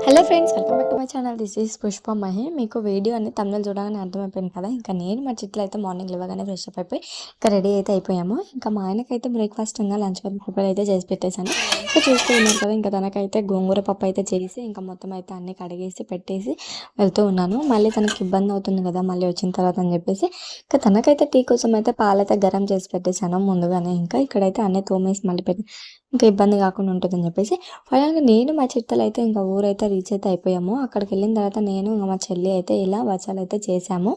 Hello friends, welcome back to my channel. This is Pushpa Mahi. మీకు video అన్ని తమిళ చూడగానే అర్థమైపోయింది కదా. ఇంకా నేను మా చిట్లు అయితే మార్నింగ్ లేవగానే ఫ్రెష్ అప్ అయిపోయి ఇంకా రెడీ అయితే అయిపోయాము. ఇంకా మా ఆయనకైతే బ్రేక్ఫాస్ట్ ఇంకా లంచ్ ప్రిపేర్ అయితే చేసి పెట్టేశాను. ఇంకా చూస్తూ ఉన్నారు కదా. ఇంకా తనకైతే గోంగూర పప్పు అయితే చేసి ఇంకా మొత్తం అయితే అన్ని కడిగేసి పెట్టేసి వెళ్తూ ఉన్నాను. మళ్ళీ తనకి ఇబ్బంది అవుతుంది కదా మళ్ళీ వచ్చిన తర్వాత అని చెప్పేసి ఇంకా తనకైతే టీ కోసం అయితే పాలైతే గరం చేసి పెట్టేశాను ముందుగానే. ఇంకా ఇక్కడైతే అన్నీ తోమేసి మళ్ళీ పెట్టి ఇంకా ఇబ్బంది కాకుండా ఉంటుందని చెప్పేసి ఫైనల్గా నేను మా చిట్టలు అయితే ఇంకా ఊరైతే రీచ్ అయితే అయిపోయాము. అక్కడికి వెళ్ళిన తర్వాత నేను ఇంకా మా చెల్లి అయితే ఇలా బచ్చాలు అయితే చేసాము.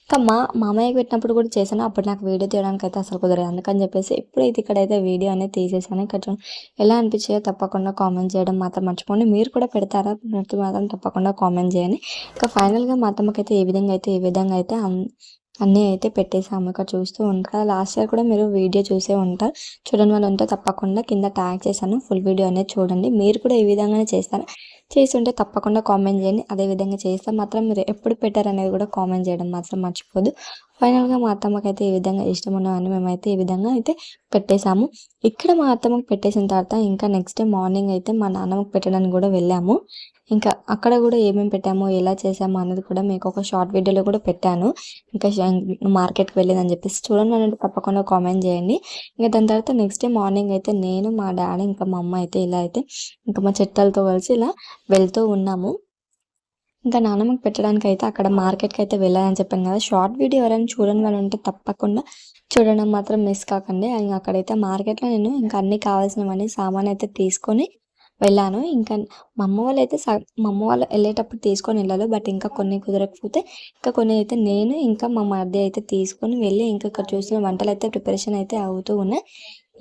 ఇంకా మా మామయ్యకి పెట్టినప్పుడు కూడా చేశాను. అప్పుడు నాకు వీడియో తీయడానికి అయితే అసలు కుదరదు. అందుకని చెప్పేసి ఇప్పుడైతే ఇక్కడైతే వీడియో అనేది తీసేసాను. ఇక్కడ ఎలా అనిపించాయో తప్పకుండా కామెంట్ చేయడం మాత్రం మర్చిపోండి. మీరు కూడా పెడతారా మాత్రం తప్పకుండా కామెంట్ చేయండి. ఇంకా ఫైనల్గా మా అత్తమ్మకైతే ఏ విధంగా అయితే అన్నీ అయితే పెట్టేసాము. ఇక్కడ చూస్తూ ఉంటారు. లాస్ట్ ఇయర్ కూడా మీరు వీడియో చూసే ఉంటారు. చూడని వాళ్ళు ఉంటే తప్పకుండా కింద ట్యాగ్ చేశాను. ఫుల్ వీడియో అనేది చూడండి. మీరు కూడా ఈ విధంగానే చేస్తారు. చేసి ఉంటే తప్పకుండా కామెంట్ చేయండి. అదేవిధంగా చేస్తే మాత్రం మీరు ఎప్పుడు పెట్టారు అనేది కూడా కామెంట్ చేయడం మాత్రం మర్చిపోదు. ఫైనల్గా మా అత్తమ్మకైతే ఈ విధంగా ఇష్టం ఉన్నవన్నీ మేమైతే ఈ విధంగా అయితే పెట్టేశాము. ఇక్కడ మా అత్తమ్మకి పెట్టేసిన తర్వాత ఇంకా నెక్స్ట్ డే మార్నింగ్ అయితే మా నాన్నమ్మకి పెట్టడానికి కూడా వెళ్ళాము. ఇంకా అక్కడ కూడా ఏమేమి పెట్టామో ఎలా చేసామో అనేది కూడా మీకు ఒక షార్ట్ వీడియోలో కూడా పెట్టాను. ఇంకా మార్కెట్కి వెళ్ళిందని చెప్పేసి చూడండి అంటే తప్పకుండా కామెంట్ చేయండి. ఇంకా దాని తర్వాత నెక్స్ట్ డే మార్నింగ్ అయితే నేను మా డాడీ ఇంకా మా అమ్మ అయితే ఇలా అయితే ఇంకా మా చెట్టలతో కలిసి ఇలా వెళ్తూ ఉన్నాము. ఇంకా నాన్నమ్మకి పెట్టడానికి అయితే అక్కడ మార్కెట్కి అయితే వెళ్ళాలని చెప్పాను కదా. షార్ట్ వీడియో ఎవరైనా చూడని వాళ్ళు ఉంటే తప్పకుండా చూడడం మాత్రం మిస్ కాకండి. ఇంకా అక్కడైతే మార్కెట్లో నేను ఇంకా అన్నీ కావాల్సినవన్నీ సామాన్ అయితే తీసుకొని వెళ్ళాను. ఇంకా మా అమ్మ వాళ్ళు వెళ్ళేటప్పుడు తీసుకొని వెళ్ళాలి. బట్ ఇంకా కొన్ని కుదరకపోతే ఇంకా కొన్ని అయితే నేను ఇంకా మా మరిది అయితే తీసుకొని వెళ్ళి ఇంకా ఇక్కడ చూసిన వంటలు అయితే ప్రిపరేషన్ అయితే అవుతూ ఉన్నాయి.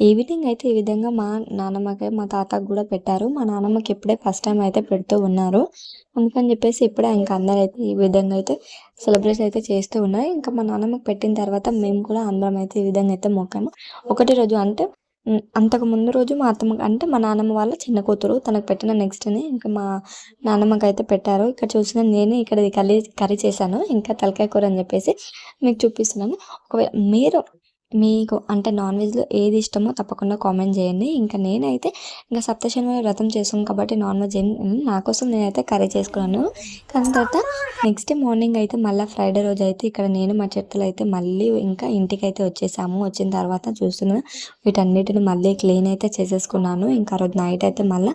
ఈవినింగ్ అయితే ఈ విధంగా మా నాన్నమ్మకి మా తాతకు కూడా పెట్టారు. మా నాన్నమ్మకి ఇప్పుడే ఫస్ట్ టైం అయితే పెడుతూ ఉన్నారు. అందుకని చెప్పేసి ఇప్పుడే ఇంకా అందరూ అయితే ఈ విధంగా అయితే సెలబ్రేట్ అయితే చేస్తూ ఉన్నారు. ఇంకా మా నాన్నమ్మకి పెట్టిన తర్వాత మేము కూడా అందరం అయితే ఈ విధంగా అయితే మొక్కాము. ఒకటి రోజు అంటే అంతకు ముందు రోజు మా అత్తమ్మ అంటే మా నాన్నమ్మ వాళ్ళ చిన్న కూతురు తనకు పెట్టిన నెక్స్ట్ ని ఇంకా మా నాన్నమ్మకి అయితే పెట్టారు. ఇక్కడ చూసిన నేను ఇక్కడ కర్రీ చేశాను. ఇంకా తలకాయ కూర అని చెప్పేసి మీకు చూపిస్తున్నాను. ఒకవేళ మీకు అంటే నాన్ వెజ్లో ఏది ఇష్టమో తప్పకుండా కామెంట్ చేయండి. ఇంకా నేనైతే ఇంకా సప్తశనివారం వ్రతం చేసాం కాబట్టి నాన్ వెజ్ నా కోసం నేనైతే కర్రీ చేసుకున్నాను. కానీ తర్వాత నెక్స్ట్ మార్నింగ్ అయితే మళ్ళీ ఫ్రైడే రోజు అయితే ఇక్కడ నేను మా చెట్టులు అయితే మళ్ళీ ఇంకా ఇంటికి అయితే వచ్చేసాము. వచ్చిన తర్వాత చూస్తున్నాను వీటన్నిటిని మళ్ళీ క్లీన్ అయితే చేసేసుకున్నాను. ఇంకా రోజు నైట్ అయితే మళ్ళీ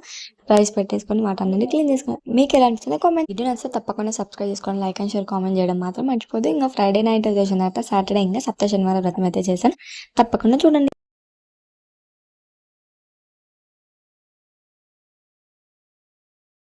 రైస్ పెట్టేసుకొని వాటన్నిటి క్లీన్ చేసుకున్నాను. మీకు ఎలా అనిపిస్తుందో కామెంట్. వీడియో నచ్చితే తప్పకుండా సబ్స్క్రైబ్ చేసుకోండి. లైక్ అండ్ షేర్ కామెంట్ చేయడం మాత్రం మర్చిపోదు. ఇంకా ఫ్రైడే నైట్ చేసిన తర్వాత సాటర్డే ఇంకా సప్త శనివారం వ్రతం అయితే చేశాను. తప్పకుండా చూడండి.